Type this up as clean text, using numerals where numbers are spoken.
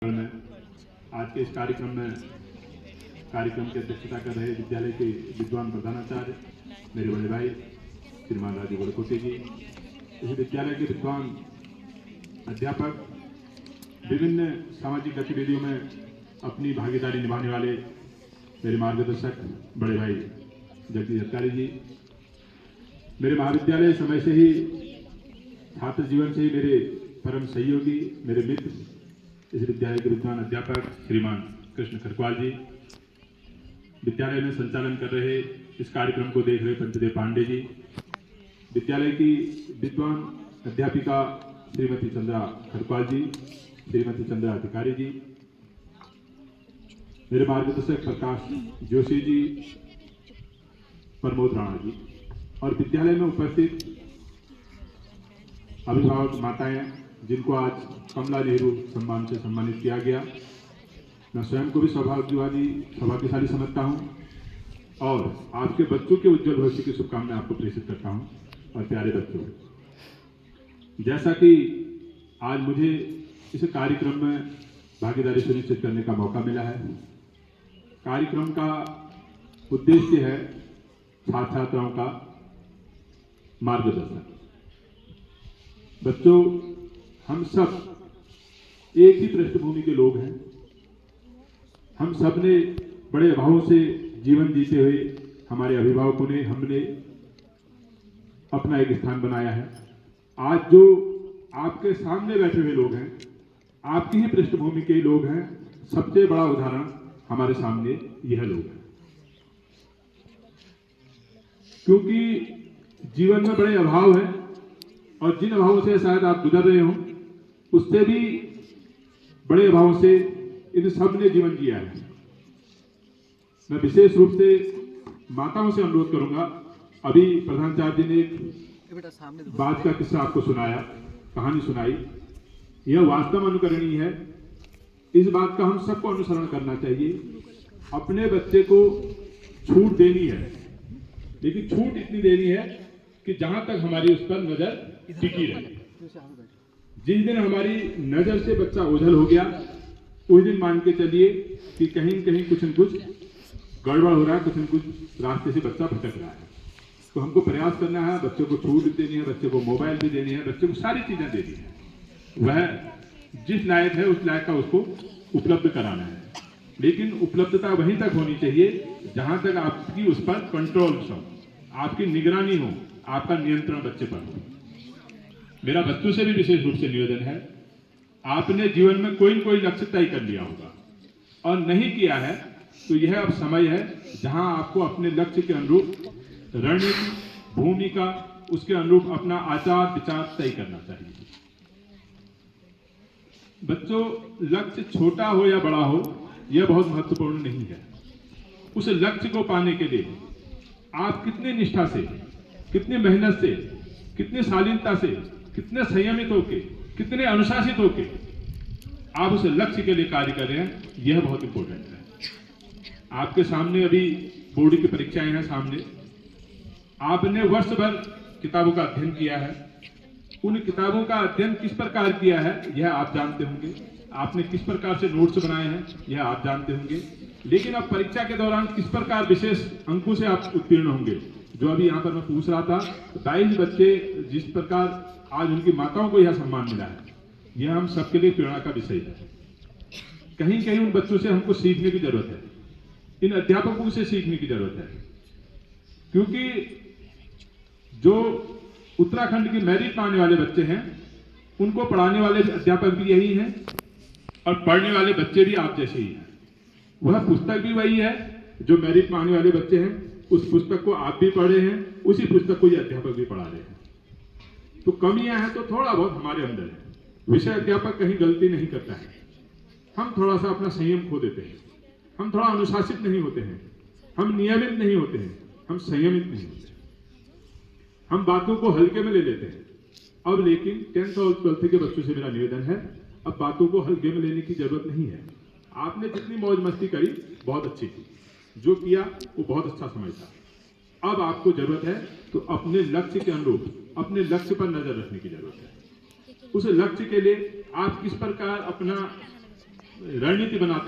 में आज के इस कार्यक्रम की अध्यक्षता कर रहे विद्यालय के विद्वान प्रधानाचार्य मेरे बड़े भाई श्रीमान राजू बड़कोटे जी, इस विद्यालय के विद्वान अध्यापक, विभिन्न सामाजिक गतिविधियों में अपनी भागीदारी निभाने वाले मेरे मार्गदर्शक बड़े भाई जगदीश अधिकारी जी, मेरे महाविद्यालय समय से ही छात्र जीवन से ही मेरे परम सहयोगी, मेरे मित्र, इस विद्यालय के विद्वान अध्यापक श्रीमान कृष्ण खरकवाल जी, विद्यालय में संचालन कर रहे इस कार्यक्रम को देख रहे पंचदेव पांडे जी, विद्यालय की विद्वान अध्यापिका श्रीमती चंद्रा खरकवाल जी, श्रीमती चंद्रा अधिकारी जी, मेरे मार्गदर्शक प्रकाश जोशी जी, प्रमोद राणा जी और विद्यालय में उपस्थित अभिभावक माताएं जिनको आज कमला नेहरू सम्मान से सम्मानित किया गया। मैं स्वयं को भी सौभाग्यशाली समझता हूं और आपके बच्चों के उज्जवल भविष्य की शुभकामनाएं आपको प्रेषित करता हूं। और प्यारे बच्चों, जैसा कि आज मुझे इस कार्यक्रम में भागीदारी सुनिश्चित करने का मौका मिला है, कार्यक्रम का उद्देश्य है छात्र छात्राओं का मार्गदर्शन। बच्चों, हम सब एक ही पृष्ठभूमि के लोग हैं। हम सब ने बड़े अभावों से जीवन जीते हुए हमारे अभिभावकों ने, हमने अपना एक स्थान बनाया है। आज जो आपके सामने बैठे हुए लोग हैं, आपकी ही पृष्ठभूमि के लोग हैं। सबसे बड़ा उदाहरण हमारे सामने यह लोग हैं, क्योंकि जीवन में बड़े अभाव हैं और जिन अभावों से शायद आप गुजर रहे हो, उससे भी बड़े अभावों से इन सब ने जीवन जिया है। मैं विशेष रूप से माताओं से अनुरोध करूंगा। अभी प्रधानाचार्य जी ने एक बात का किस्सा आपको सुनाया, कहानी सुनाई, यह वास्तव अनुकरणीय है। इस बात का हम सबको अनुसरण करना चाहिए। अपने बच्चे को छूट देनी है, लेकिन छूट इतनी देनी है कि जहां तक हमारी उस पर नजर टिकी रहे। जिस दिन हमारी नजर से बच्चा ओझल हो गया, उस दिन मान के चलिए कि कहीं न कहीं कुछ न कुछ गड़बड़ हो रहा है, कुछ न कुछ रास्ते से बच्चा भटक रहा है। तो हमको प्रयास करना है, बच्चे को छूट देनी है, बच्चे को मोबाइल भी देनी है, बच्चे को सारी चीजें देनी है। वह जिस लायक है उस लायक का उसको उपलब्ध कराना है, लेकिन उपलब्धता वहीं तक होनी चाहिए जहां तक आपकी उस पर कंट्रोल हो, आपकी निगरानी हो, आपका नियंत्रण बच्चे पर हो। मेरा बच्चों से भी विशेष रूप से निवेदन है, आपने जीवन में कोई न कोई लक्ष्य तय कर लिया होगा और नहीं किया है तो यह अब समय है जहां आपको अपने लक्ष्य के अनुरूप रणनीति, भूमिका, उसके अनुरूप अपना आचार विचार तय करना चाहिए। बच्चों, लक्ष्य छोटा हो या बड़ा हो, यह बहुत महत्वपूर्ण नहीं है। उस लक्ष्य को पाने के लिए आप कितने निष्ठा से, कितने मेहनत से, कितने शालीनता से, कितने संयमित होके, कितने अनुशासित होके आप उस लक्ष्य के लिए कार्य कर रहे हैं, यह बहुत इंपॉर्टेंट है। आपके सामने अभी बोर्ड की परीक्षाएं हैं सामने। आपने वर्ष भर किताबों का अध्ययन किया है। उन किताबों का अध्ययन किस प्रकार किया है यह आप जानते होंगे। आपने किस प्रकार से नोट्स बनाए हैं यह आप जानते होंगे। लेकिन अब परीक्षा के दौरान किस प्रकार विशेष अंकों से आप उत्तीर्ण होंगे, जो अभी यहाँ पर मैं पूछ रहा था, 22 बच्चे जिस प्रकार आज उनकी माताओं को यह सम्मान मिला है, यह हम सबके लिए प्रेरणा का विषय है। कहीं कहीं उन बच्चों से हमको सीखने की जरूरत है, इन अध्यापकों से सीखने की जरूरत है, क्योंकि जो उत्तराखंड की मेरिट पाने वाले बच्चे हैं, उनको पढ़ाने वाले अध्यापक भी यही हैं और पढ़ने वाले बच्चे भी आप जैसे ही हैं। वह पुस्तक भी वही है जो मेरिट पाने वाले बच्चे हैं, उस पुस्तक को आप भी पढ़े हैं, उसी पुस्तक को ये अध्यापक भी पढ़ा रहे हैं। तो कमियां हैं तो थोड़ा बहुत हमारे अंदर है। विषय अध्यापक कहीं गलती नहीं करता है, हम थोड़ा सा अपना संयम खो देते हैं, हम थोड़ा अनुशासित नहीं होते हैं, हम नियमित नहीं होते हैं, हम संयमित नहीं होते, हम बातों को हल्के में ले लेते हैं। अब लेकिन 10th और 12th के बच्चों से मेरा निवेदन है, अब बातों को हल्के में लेने की जरूरत नहीं है। आपने जितनी मौज मस्ती करी बहुत अच्छी थी, जो किया वो बहुत अच्छा समय था। अब आपको जरूरत है तो अपने लक्ष्य के अनुरूप अपने लक्ष्य पर नजर रखने की जरूरत है। उस लक्ष्य के लिए आप किस प्रकार अपना रणनीति बनाते